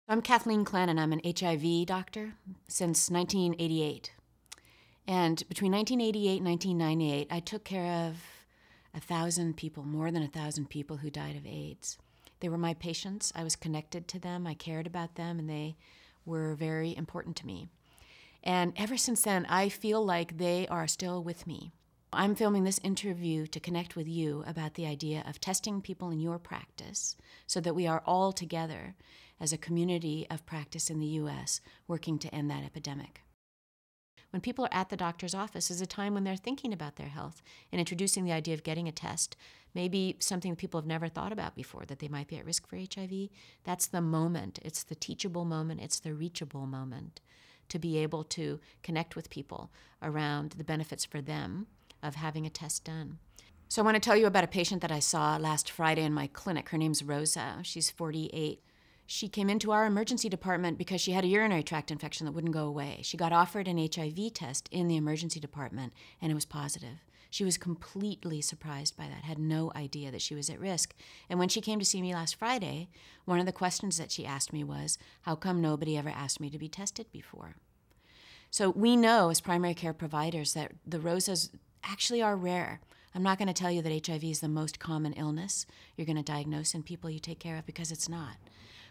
I'm Kathleen Clanon. I'm an HIV doctor since 1988. And between 1988 and 1998, I took care of 1,000 people, more than 1,000 people who died of AIDS. They were my patients. I was connected to them. I cared about them, and they were very important to me. And ever since then, I feel like they are still with me. I'm filming this interview to connect with you about the idea of testing people in your practice so that we are all together as a community of practice in the U.S. working to end that epidemic. When people are at the doctor's office is a time when they're thinking about their health and introducing the idea of getting a test, maybe something that people have never thought about before, that they might be at risk for HIV. That's the moment. It's the teachable moment. It's the reachable moment to be able to connect with people around the benefits for them of having a test done. So I want to tell you about a patient that I saw last Friday in my clinic. Her name's Rosa. She's 48. She came into our emergency department because she had a urinary tract infection that wouldn't go away. She got offered an HIV test in the emergency department, and it was positive. She was completely surprised by that, had no idea that she was at risk. And when she came to see me last Friday, one of the questions that she asked me was, how come nobody ever asked me to be tested before? So we know as primary care providers that the Rosas actually are rare. I'm not going to tell you that HIV is the most common illness you're going to diagnose in people you take care of, because it's not.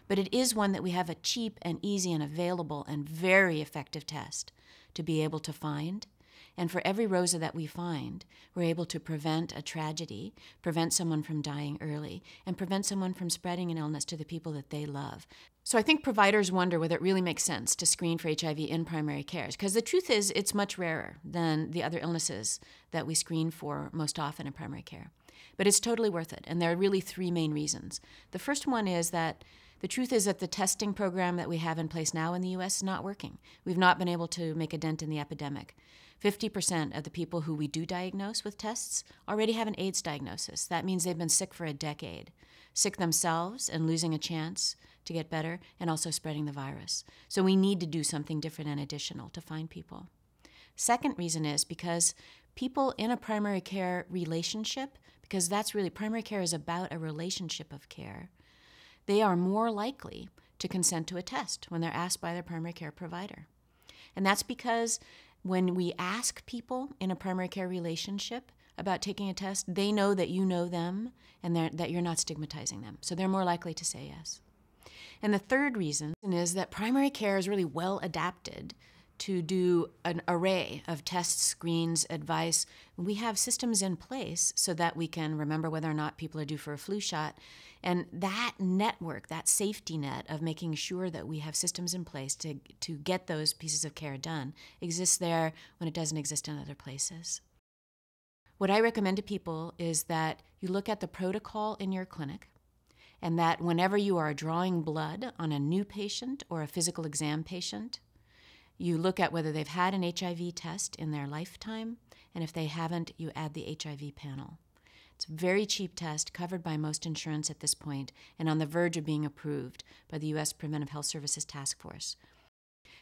But it is one that we have a cheap and easy and available and very effective test to be able to find. And for every Rosa that we find, we're able to prevent a tragedy, prevent someone from dying early, and prevent someone from spreading an illness to the people that they love. So I think providers wonder whether it really makes sense to screen for HIV in primary care, because the truth is it's much rarer than the other illnesses that we screen for most often in primary care. But it's totally worth it, and there are really three main reasons. The first one is that the truth is that the testing program that we have in place now in the U.S. is not working. We've not been able to make a dent in the epidemic. 50% of the people who we do diagnose with tests already have an AIDS diagnosis. That means they've been sick for a decade, sick themselves and losing a chance to get better, and also spreading the virus. So we need to do something different and additional to find people. Second reason is because people in a primary care relationship, because that's really, primary care is about a relationship of care, they are more likely to consent to a test when they're asked by their primary care provider. And that's because when we ask people in a primary care relationship about taking a test, they know that you know them and that you're not stigmatizing them. So they're more likely to say yes. And the third reason is that primary care is really well adapted to do an array of tests, screens, advice. We have systems in place so that we can remember whether or not people are due for a flu shot. And that network, that safety net of making sure that we have systems in place to get those pieces of care done, exists there when it doesn't exist in other places. What I recommend to people is that you look at the protocol in your clinic, and that whenever you are drawing blood on a new patient or a physical exam patient, you look at whether they've had an HIV test in their lifetime, and if they haven't, you add the HIV panel. It's a very cheap test, covered by most insurance at this point, and on the verge of being approved by the U.S. Preventive Health Services Task Force.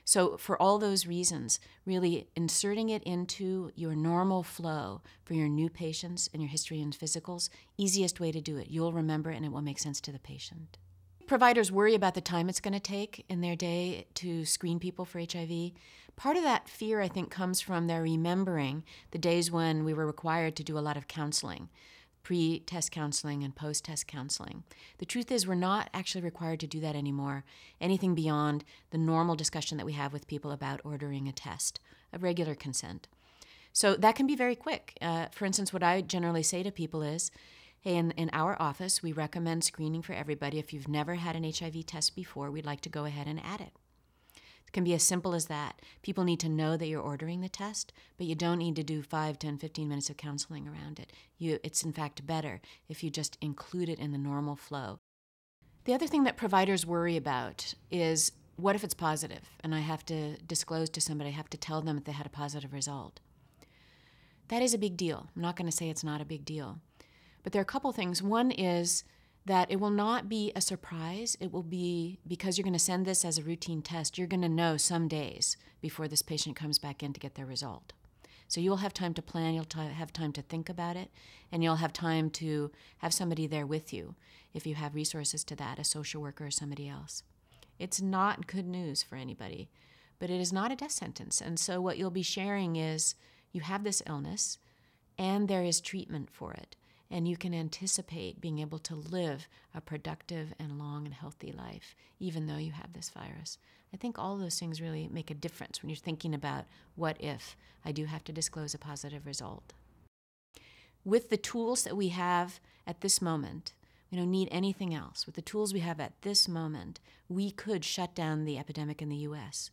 So for all those reasons, really inserting it into your normal flow for your new patients and your history and physicals, easiest way to do it. You'll remember it and it will make sense to the patient. Providers worry about the time it's going to take in their day to screen people for HIV. Part of that fear, I think, comes from their remembering the days when we were required to do a lot of counseling, pre-test counseling and post-test counseling. The truth is we're not actually required to do that anymore, anything beyond the normal discussion that we have with people about ordering a test of regular consent. So that can be very quick. For instance, what I generally say to people is, hey, in our office, we recommend screening for everybody. If you've never had an HIV test before, we'd like to go ahead and add it. It can be as simple as that. People need to know that you're ordering the test, but you don't need to do 5, 10, 15 minutes of counseling around it. It's in fact better if you just include it in the normal flow. The other thing that providers worry about is, what if it's positive and I have to disclose to somebody, I have to tell them if they had a positive result? That is a big deal. I'm not going to say it's not a big deal. But there are a couple things. One is that it will not be a surprise. It will be, because you're going to send this as a routine test, you're going to know some days before this patient comes back in to get their result. So you'll have time to plan, you'll have time to think about it, and you'll have time to have somebody there with you if you have resources to that, a social worker or somebody else. It's not good news for anybody, but it is not a death sentence. And so what you'll be sharing is you have this illness and there is treatment for it. And you can anticipate being able to live a productive and long and healthy life, even though you have this virus. I think all of those things really make a difference when you're thinking about what if I do have to disclose a positive result. With the tools that we have at this moment, we don't need anything else. With the tools we have at this moment, we could shut down the epidemic in the U.S.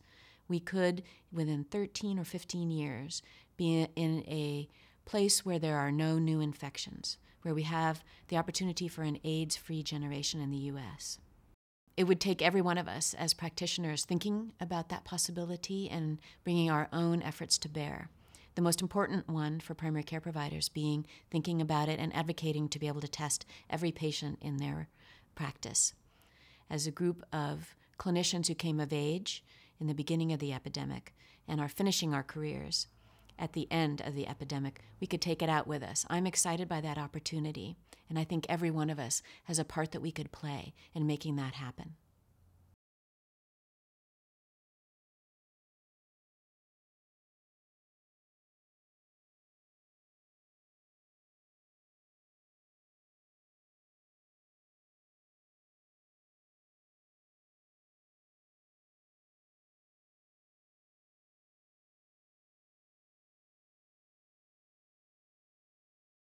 We could, within 13 or 15 years, be in a place where there are no new infections, where we have the opportunity for an AIDS-free generation in the U.S. It would take every one of us as practitioners thinking about that possibility and bringing our own efforts to bear. The most important one for primary care providers being thinking about it and advocating to be able to test every patient in their practice. As a group of clinicians who came of age in the beginning of the epidemic and are finishing our careers at the end of the epidemic, we could take it out with us. I'm excited by that opportunity, and I think every one of us has a part that we could play in making that happen.